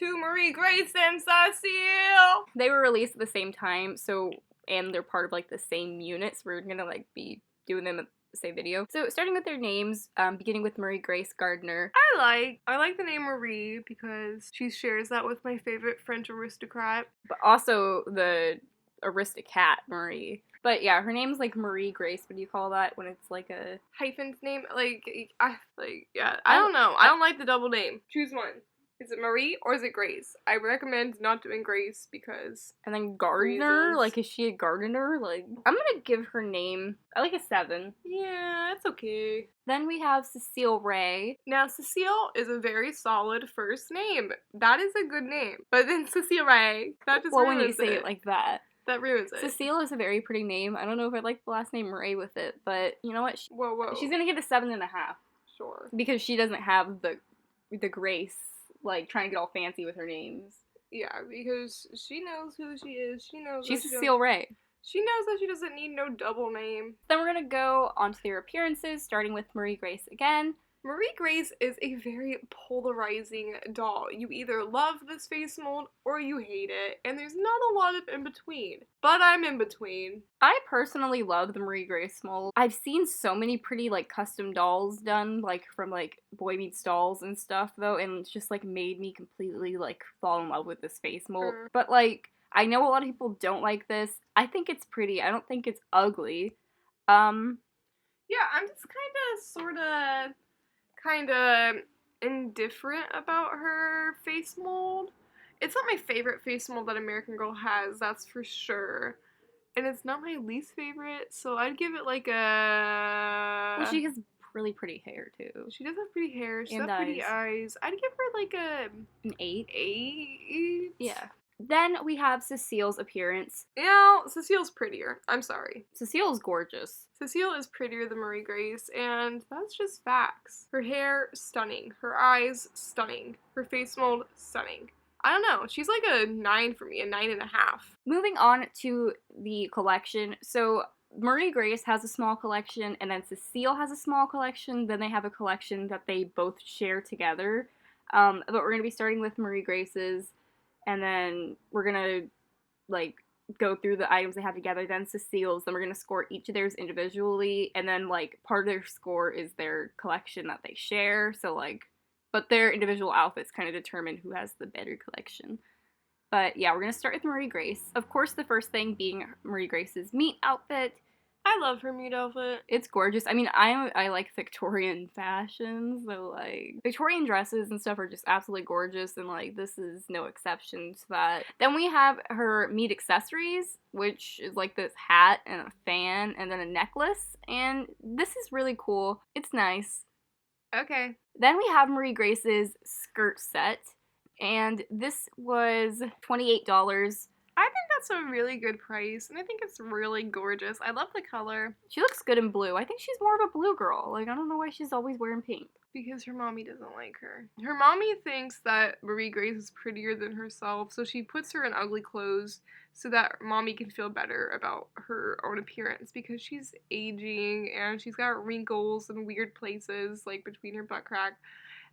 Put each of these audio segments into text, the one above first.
to Marie Grace and Cecile. They were released at the same time, so, and they're part of, like, the same unit, so we're gonna, like, be doing them at the same video. So, starting with their names, beginning with Marie Grace Gardner. I like the name Marie because she shares that with my favorite French aristocrat. But also the Aristocat Marie. But yeah, her name's like Marie Grace. What do you call that when it's like a hyphened name? I don't know. I don't like the double name. Choose one. Is it Marie or is it Grace? I recommend not doing Grace because... And then Gardner? Reasons. Like, is she a gardener? Like, I'm gonna give her name, I like a 7. Yeah, it's okay. Then we have Cecile Ray. Now, Cecile is a very solid first name. That is a good name. But then Cecile Ray, that just when you say it like that. That ruins it. Cecile is a very pretty name. I don't know if I'd like the last name Ray with it, but you know what? She's gonna get a 7.5. Sure. Because she doesn't have the grace, like, trying to get all fancy with her names. Yeah, because she knows who she is. She knows she's Cecile Ray. She knows that she doesn't need no double name. Then we're gonna go on to their appearances, starting with Marie Grace again. Marie Grace is a very polarizing doll. You either love this face mold or you hate it, and there's not a lot of in between. But I'm in between. I personally love the Marie Grace mold. I've seen so many pretty, like, custom dolls done, like, from, like, Boy Meets Dolls and stuff, though, and it's just, like, made me completely, like, fall in love with this face mold. But, like, I know a lot of people don't like this. I think it's pretty. I don't think it's ugly. Yeah, I'm just kind of indifferent about her face mold. It's not my favorite face mold that American Girl has, that's for sure. And it's not my least favorite, so I'd give it like a... Well, she has really pretty hair, too. She does have pretty hair. She's got pretty eyes. I'd give her like an 8. 8? Yeah. Then we have Cecile's appearance. You know, Cecile's prettier. I'm sorry. Cecile's gorgeous. Cecile is prettier than Marie Grace, and that's just facts. Her hair, stunning. Her eyes, stunning. Her face mold, stunning. I don't know. She's like a 9 for me, a 9.5. Moving on to the collection. So Marie Grace has a small collection, and then Cecile has a small collection. Then they have a collection that they both share together. But we're going to be starting with Marie Grace's. And then we're gonna, like, go through the items they have together, then Cecile's, then we're gonna score each of theirs individually, and then, like, part of their score is their collection that they share, so, like, but their individual outfits kind of determine who has the better collection. But, yeah, we're gonna start with Marie Grace. Of course, the first thing being Marie Grace's meet outfit. I love her meet outfit. It's gorgeous. I mean, I like Victorian fashion, so, like, Victorian dresses and stuff are just absolutely gorgeous, and, like, this is no exception to that. Then we have her meet accessories, which is, like, this hat and a fan and then a necklace, and this is really cool. It's nice. Okay. Then we have Marie Grace's skirt set, and this was $28. I think that's a really good price, and I think it's really gorgeous. I love the color. She looks good in blue. I think she's more of a blue girl. Like, I don't know why she's always wearing pink. Because her mommy doesn't like her. Her mommy thinks that Marie Grace is prettier than herself, so she puts her in ugly clothes so that mommy can feel better about her own appearance, because she's aging, and she's got wrinkles in weird places, like between her butt crack.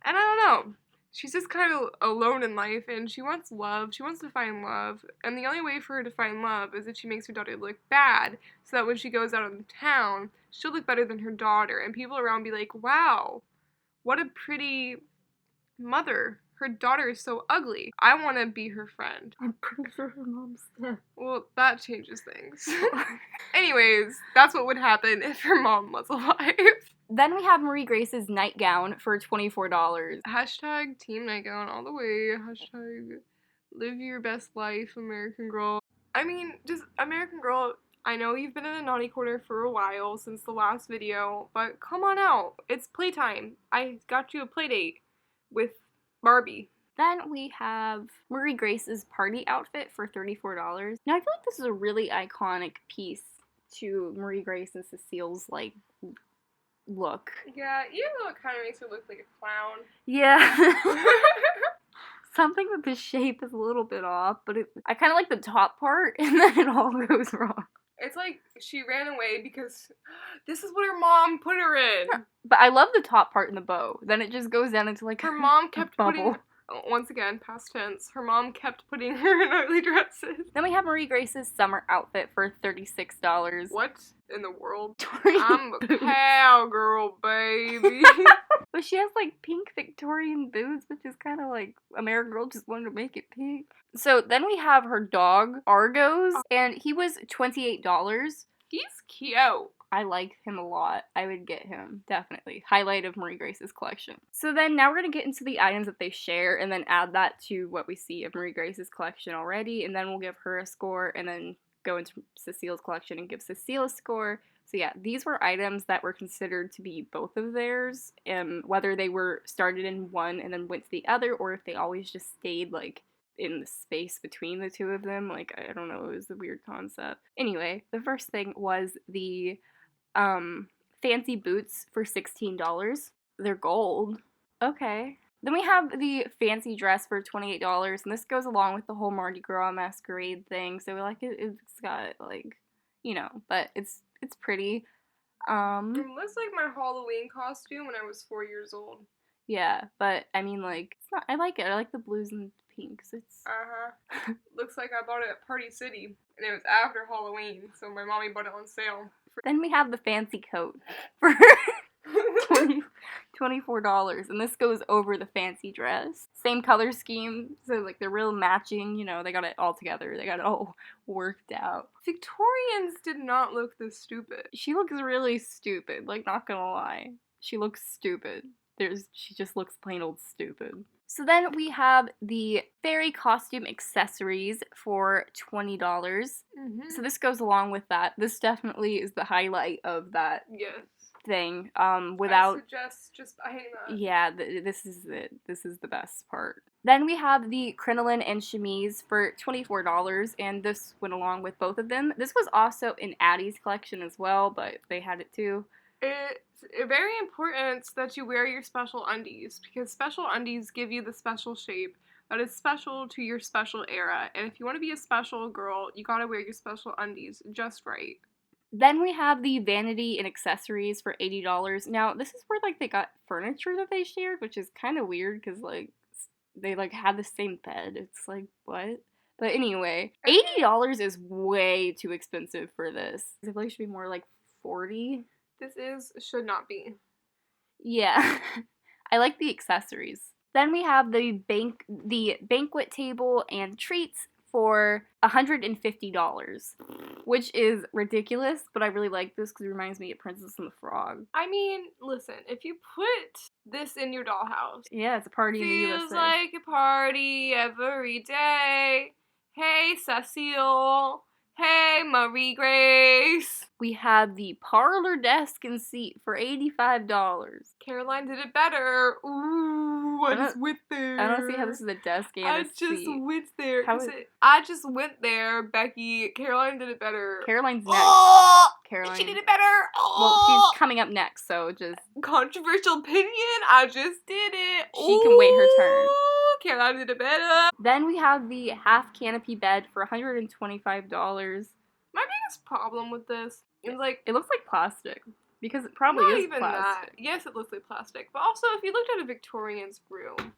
And I don't know. She's just kind of alone in life, and she wants love. She wants to find love, and the only way for her to find love is if she makes her daughter look bad, so that when she goes out in town, she'll look better than her daughter, and people around be like, wow, what a pretty mother. Her daughter is so ugly. I want to be her friend. I'm pretty sure her mom's dead. Well, that changes things. Anyways, that's what would happen if her mom was alive. Then we have Marie Grace's nightgown for $24. Hashtag team nightgown all the way. Hashtag live your best life, American Girl. I mean, just American Girl, I know you've been in a naughty corner for a while since the last video, but come on out. It's playtime. I got you a play date with Barbie. Then we have Marie Grace's party outfit for $34. Now, I feel like this is a really iconic piece to Marie Grace and Cecile's, like, look. Yeah, even though it kind of makes her look like a clown. Yeah. Something with the shape is a little bit off, but I kind of like the top part, and then it all goes wrong. It's like she ran away because this is what her mom put her in. But I love the top part in the bow. Then it just goes down into, like, her mom kept bubble. Once again, past tense. Her mom kept putting her in ugly dresses. Then we have Marie Grace's summer outfit for $36. What in the world? Victorian I'm a boots. cowgirl, baby. But she has like pink Victorian boots, which is kind of like American Girl just wanted to make it pink. So then we have her dog, Argos, and he was $28. He's cute. I like him a lot. I would get him, definitely. Highlight of Marie Grace's collection. So then now we're going to get into the items that they share and then add that to what we see of Marie Grace's collection already, and then we'll give her a score and then go into Cecile's collection and give Cecile a score. So yeah, these were items that were considered to be both of theirs, whether they were started in one and then went to the other, or if they always just stayed like in the space between the two of them. Like, I don't know, it was a weird concept. Anyway, the first thing was the fancy boots for $16. They're gold. Okay. Then we have the fancy dress for $28, and this goes along with the whole Mardi Gras masquerade thing. So like it's got like, you know, but it's pretty. It looks like my Halloween costume when I was 4 years old. Yeah, but I mean, like, it's not. I like it. I like the blues and pinks. It's Looks like I bought it at Party City, and it was after Halloween, so my mommy bought it on sale. Then we have the fancy coat for $24, and this goes over the fancy dress. Same color scheme, so like they're real matching, you know, they got it all together. They got it all worked out. Victorians did not look this stupid. She looks really stupid, like, not gonna lie. She looks stupid. She just looks plain old stupid. So then we have the fairy costume accessories for $20. Mm-hmm. So this goes along with that. This definitely is the highlight of that thing. Without, I suggest just buying that. yeah, this is it. This is the best part. Then we have the crinoline and chemise for $24, and this went along with both of them. This was also in Addie's collection as well, but they had it too. It's very important that you wear your special undies, because special undies give you the special shape that is special to your special era, and if you want to be a special girl, you gotta wear your special undies just right. Then we have the vanity and accessories for $80. Now, this is where, like, they got furniture that they shared, which is kind of weird, because, like, they, like, had the same bed. It's like, what? But anyway, $80 is way too expensive for this. I feel like it should be more like $40. Should not be. Yeah. I like the accessories. Then we have the banquet table and treats for $150, which is ridiculous, but I really like this because it reminds me of Princess and the Frog. I mean, listen, if you put this in your dollhouse, yeah, it's a party in the USA. Feels like a party every day. Hey, Cecile. Hey, Marie Grace. We have the parlor desk and seat for $85. Caroline did it better. Ooh, I just went there. I don't see how this is a desk and a seat. I just went there. I just went there, Becky. Caroline did it better. Caroline's next. Oh, Caroline. She did it better. Oh. Well, she's coming up next, so just... Controversial opinion. I just did it. She can wait her turn. Caroline did it better. Then we have the half canopy bed for $125. My biggest problem with this is, like, it looks like plastic, because it probably not is even plastic. That. Yes, it looks like plastic, but also if you looked at a Victorian's room,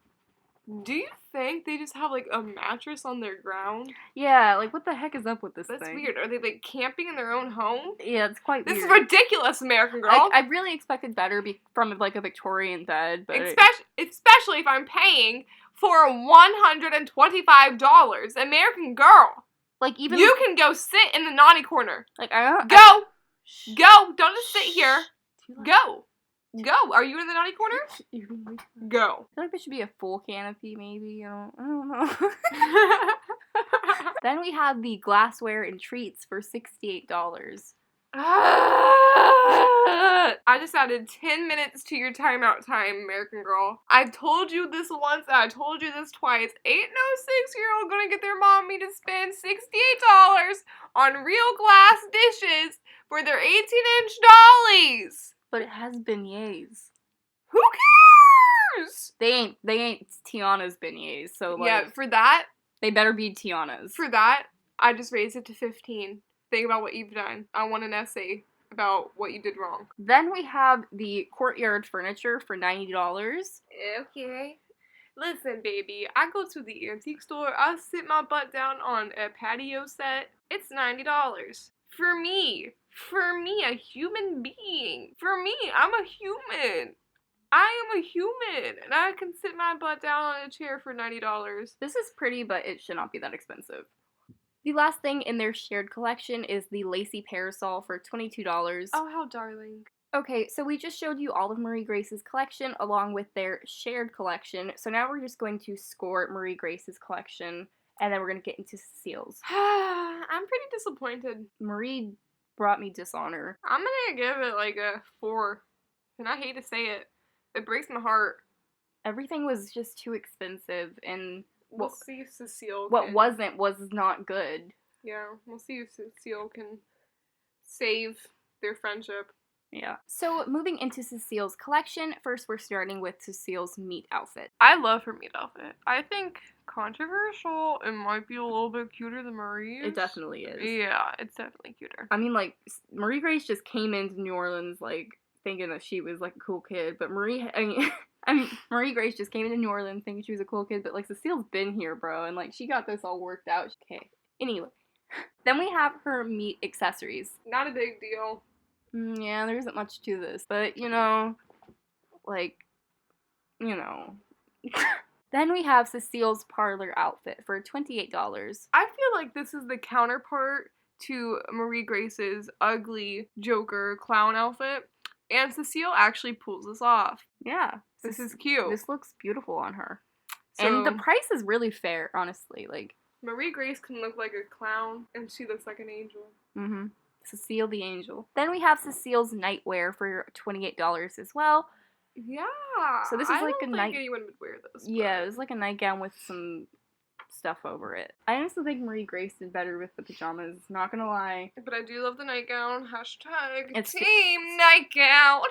do you think they just have, like, a mattress on their ground? Yeah, like, what the heck is up with this thing? That's weird. Are they, like, camping in their own home? Yeah, it's quite weird. This is ridiculous, American Girl. I really expected better from, like, a Victorian bed, but... Especially if I'm paying for $125. American Girl. Like, even... You can go sit in the naughty corner. Like, I don't... Go! Go! Don't just sit here. Go! Go! Are you in the naughty corner? Go. I feel like there should be a full canopy, maybe. I don't know. Then we have the glassware and treats for $68. I just added 10 minutes to your timeout time, American Girl. I've told you this once, and I told you this twice. Ain't no 6-year-old gonna get their mommy to spend $68 on real glass dishes for their 18-inch dollies. But it has beignets. Who cares? They ain't Tiana's beignets, so, like... Yeah, for that... They better be Tiana's. For that, I just raised it to 15. Think about what you've done. I want an essay about what you did wrong. Then we have the courtyard furniture for $90. Okay. Listen, baby, I go to the antique store, I sit my butt down on a patio set, it's $90. For me, a human being. For me, I'm a human. I am a human, and I can sit my butt down on a chair for $90. This is pretty, but it should not be that expensive. The last thing in their shared collection is the Lacy Parasol for $22. Oh, how darling. Okay, so we just showed you all of Marie Grace's collection along with their shared collection. So now we're just going to score Marie Grace's collection, and then we're going to get into Cecile's. I'm pretty disappointed. Marie brought me dishonor. I'm gonna give it like a 4, and I hate to say it. It breaks my heart. Everything was just too expensive, and We'll see if Cecile was not good. Yeah, we'll see if Cecile can save their friendship. Yeah. So moving into Cecile's collection, first we're starting with Cecile's meet outfit. I love her meet outfit. I think controversial, it might be a little bit cuter than Marie's. It definitely is. Yeah, it's definitely cuter. I mean, like, Marie Grace just came into New Orleans, like, thinking that she was, like, a cool kid, but Marie Grace just came into New Orleans thinking she was a cool kid, but, like, Cecile's been here, bro, and, like, she got this all worked out. Okay. Anyway. Then we have her meet accessories. Not a big deal. Yeah, there isn't much to this, but, you know, like, you know. Then we have Cecile's parlor outfit for $28. I feel like this is the counterpart to Marie Grace's ugly Joker clown outfit, and Cecile actually pulls this off. Yeah. This is cute. This looks beautiful on her. So, and the price is really fair, honestly. Like, Marie Grace can look like a clown, and she looks like an angel. Mm-hmm. Cecile the Angel. Then we have Cecile's nightwear for $28 as well. Yeah. So this is like a I don't think anyone would wear this. Yeah, it's like a nightgown with some stuff over it. I honestly think Marie Grace did better with the pajamas, not gonna lie. But I do love the nightgown. Hashtag It's Team Nightgown.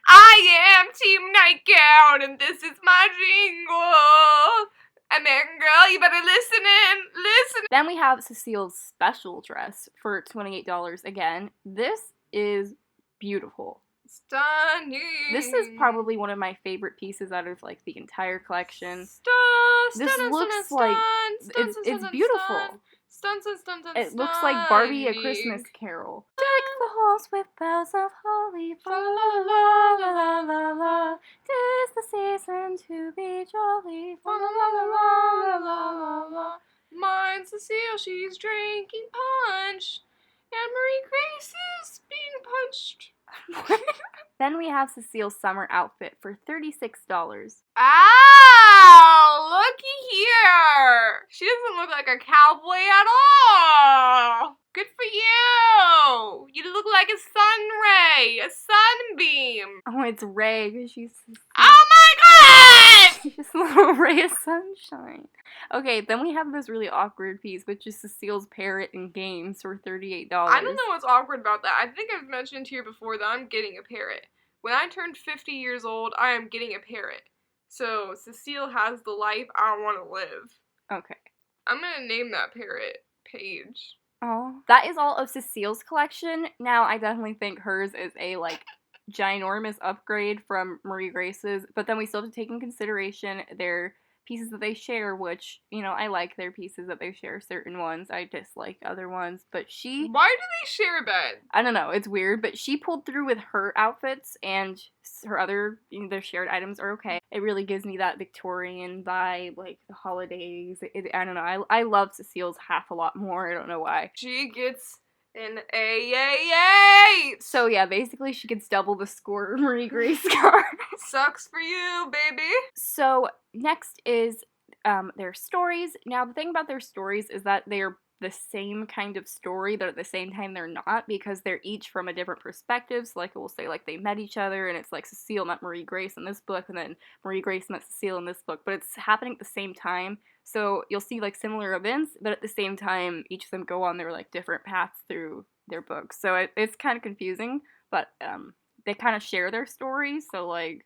I am Team Nightgown, and this is my jingle. American girl, you better listen in. Listen. Then we have Cecile's special dress for $28 again. This is beautiful. Stunning. This is probably one of my favorite pieces out of like the entire collection. This looks like it's beautiful. It looks like Barbie: A Christmas Carol. Deck the halls with bells of holly. La la la la la la. 'Tis the season to be jolly. La la la la la la la. Mine's Cecile, she's drinking punch, and Marie Grace is being punched. Then we have Cecile's summer outfit for $36. Ow! Looky here! She doesn't look like a cowboy at all! Good for you! You look like a sun ray! A sunbeam! Oh, it's Ray, because she's... Oh my god! She's just a little ray of sunshine. Okay, then we have this really awkward piece, which is Cecile's parrot and games for $38. I don't know what's awkward about that. I think I've mentioned here before that I'm getting a parrot. When I turned 50 years old, I am getting a parrot. So, Cecile has the life I want to live. Okay. I'm gonna name that parrot Paige. Oh. That is all of Cecile's collection. Now, I definitely think hers is a, like, ginormous upgrade from Marie Grace's, but then we still have to take in consideration their pieces that they share, which, you know, I like their pieces that they share, certain ones. I dislike other ones, but she... Why do they share a bed? I don't know, it's weird, but she pulled through with her outfits, and her other, you know, their shared items are okay. It really gives me that Victorian vibe, like the holidays. I don't know, I love Cecile's half a lot more, I don't know why. She gets an A. So yeah, basically she gets double the score Marie Grace got. Sucks for you, baby. So next is their stories. Now the thing about their stories is that they are the same kind of story, but at the same time they're not, because they're each from a different perspective. So like it will say like they met each other, and it's like Cecile met Marie Grace in this book, and then Marie Grace met Cecile in this book, but it's happening at the same time. So you'll see like similar events, but at the same time each of them go on their like different paths through their books. So it's kind of confusing, but they kind of share their stories, so like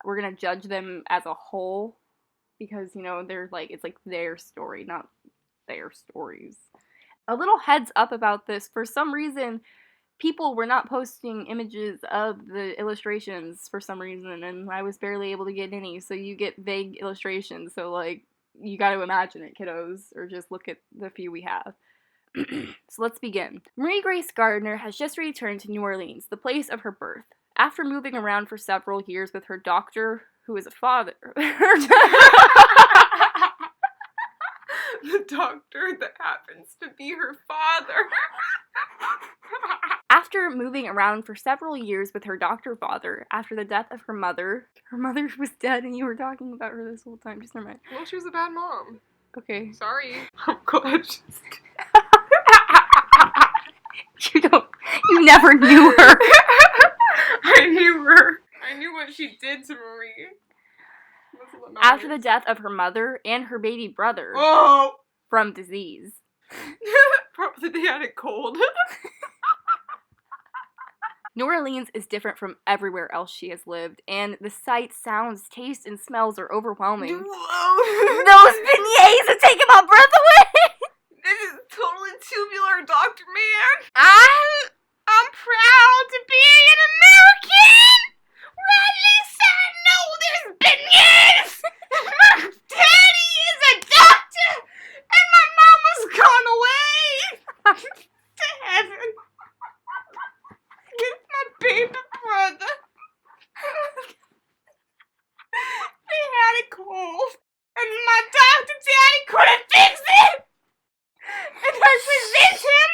we're gonna judge them as a whole, because, you know, they're like, it's like their story, not their stories. A little heads up about this, for some reason people were not posting images of the illustrations for some reason, and I was barely able to get any, so you get vague illustrations, so, like, you gotta imagine it, kiddos, or just look at the few we have. So let's begin. Marie Grace Gardner has just returned to New Orleans, the place of her birth. After moving around for several years with her doctor, who is a father... The doctor that happens to be her father. After moving around for several years with her doctor father, after the death of her mother was dead and you were talking about her this whole time, just never mind. Well, she was a bad mom. Okay. Sorry. I'm glad You never knew her. I knew her. I knew what she did to Marie. After the death of her mother and her baby brother. Oh! From disease. Probably they had a cold. New Orleans is different from everywhere else she has lived, and the sights, sounds, tastes, and smells are overwhelming. Those beignets are taking my breath away! This is totally tubular, Dr. Man. I'm proud to be an American! Where at least I know there's beignets! My daddy is a doctor! And my mama's gone away! To heaven! With my baby brother. They had a cold, and my doctor daddy couldn't fix it! And I resent him!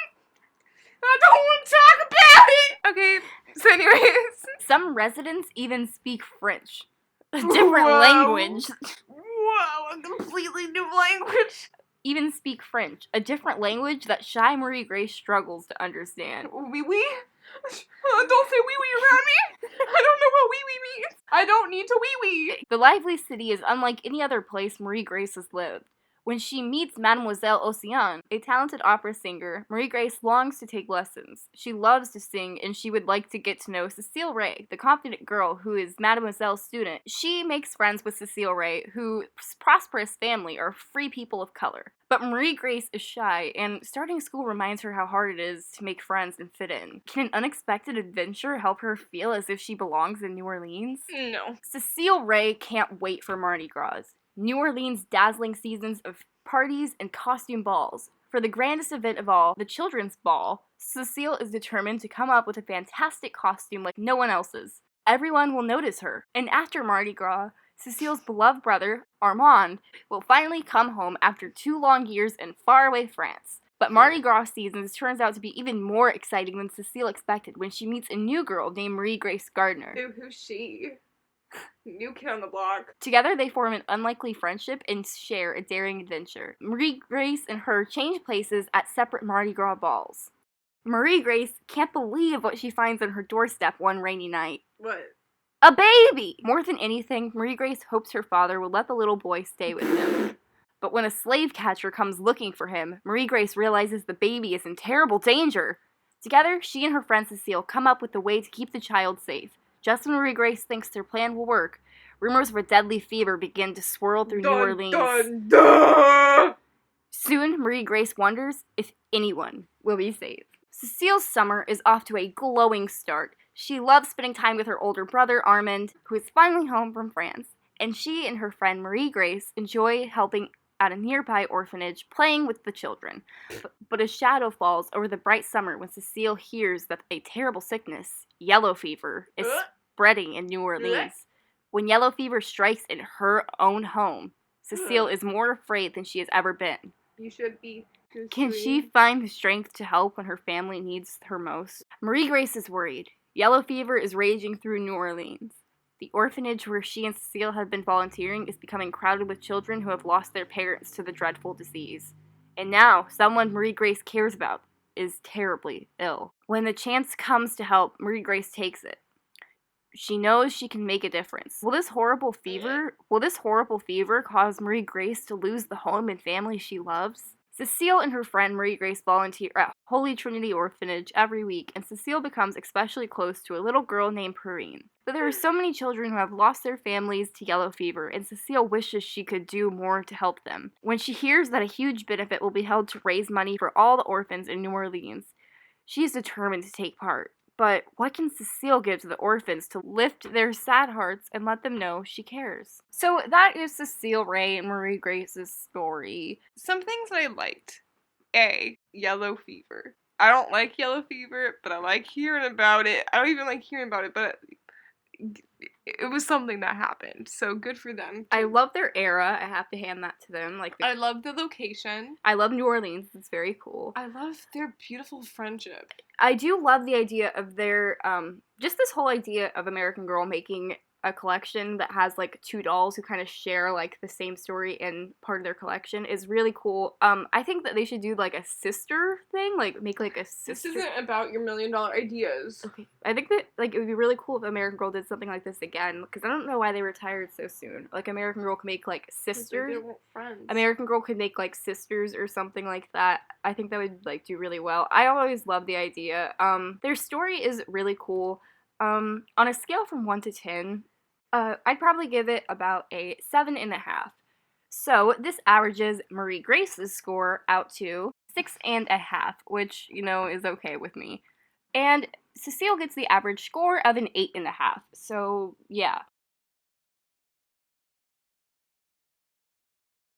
I don't want to talk about it! Okay, so anyways. Some residents even speak French. A different language. Wow, a completely new language. Even speak French, a different language that shy Marie Grace struggles to understand. Oui, oui? Don't say oui, oui around me. I don't know what oui, oui means. I don't need to oui, oui. The lively city is unlike any other place Marie Grace has lived. When she meets Mademoiselle Océane, a talented opera singer, Marie Grace longs to take lessons. She loves to sing, and she would like to get to know Cecile Ray, the confident girl who is Mademoiselle's student. She makes friends with Cecile Ray, whose prosperous family are free people of color. But Marie Grace is shy, and starting school reminds her how hard it is to make friends and fit in. Can an unexpected adventure help her feel as if she belongs in New Orleans? No. Cecile Ray can't wait for Mardi Gras, New Orleans' dazzling seasons of parties and costume balls. For the grandest event of all, the Children's Ball, Cecile is determined to come up with a fantastic costume like no one else's. Everyone will notice her, and after Mardi Gras, Cecile's beloved brother, Armand, will finally come home after 2 long years in faraway France. But Mardi Gras season turns out to be even more exciting than Cecile expected when she meets a new girl named Marie Grace Gardner. Who's she? New kid on the block. Together they form an unlikely friendship and share a daring adventure. Marie Grace and her change places at separate Mardi Gras balls. Marie Grace can't believe what she finds on her doorstep one rainy night. What? A baby! More than anything, Marie Grace hopes her father will let the little boy stay with him. But when a slave catcher comes looking for him, Marie Grace realizes the baby is in terrible danger. Together, she and her friend Cecile come up with a way to keep the child safe. Just when Marie Grace thinks their plan will work, rumors of a deadly fever begin to swirl through New Orleans. Dun, dun. Soon, Marie Grace wonders if anyone will be safe. Cecile's summer is off to a glowing start. She loves spending time with her older brother, Armand, who is finally home from France. And she and her friend Marie Grace enjoy helping at a nearby orphanage, playing with the children. But a shadow falls over the bright summer when Cecile hears that a terrible sickness, yellow fever, is spreading in New Orleans. When yellow fever strikes in her own home, Cecile is more afraid than she has ever been. You should be. Can she find the strength to help when her family needs her most? Marie Grace is worried. Yellow fever is raging through New Orleans. The orphanage where she and Cecile have been volunteering is becoming crowded with children who have lost their parents to the dreadful disease. And now, someone Marie Grace cares about is terribly ill. When the chance comes to help, Marie Grace takes it. She knows she can make a difference. Will this horrible fever cause Marie Grace to lose the home and family she loves? Cecile and her friend Marie Grace volunteer at Holy Trinity Orphanage every week, and Cecile becomes especially close to a little girl named Perrine. But there are so many children who have lost their families to yellow fever, and Cecile wishes she could do more to help them. When she hears that a huge benefit will be held to raise money for all the orphans in New Orleans, She's determined to take part. But what can Cecile give to the orphans to lift their sad hearts and let them know she cares? So that is Cecile Ray and Marie Grace's story. Some things I liked. A. Yellow fever. I don't like yellow fever, but I like hearing about it. I don't even like hearing about it, but it was something that happened. So good for them. I love their era. I have to hand that to them. Like, I love the location. I love New Orleans. It's very cool. I love their beautiful friendship. I do love the idea of their, just this whole idea of American Girl making a collection that has, like, two dolls who kind of share, like, the same story in part of their collection is really cool. I think that they should do, like, a sister thing, like, make, like, a sister. This isn't about your $1 million ideas. Okay. I think that, like, it would be really cool if American Girl did something like this again, because I don't know why they retired so soon. Like, American Girl could make, like, sisters. They weren't friends. American Girl could make, like, sisters or something like that. I think that would, like, do really well. I always love the idea. Their story is really cool. On a scale from 1 to 10, I'd probably give it about a 7.5. So this averages Marie Grace's score out to 6.5, which, you know, is okay with me. And Cecile gets the average score of an 8.5. So yeah,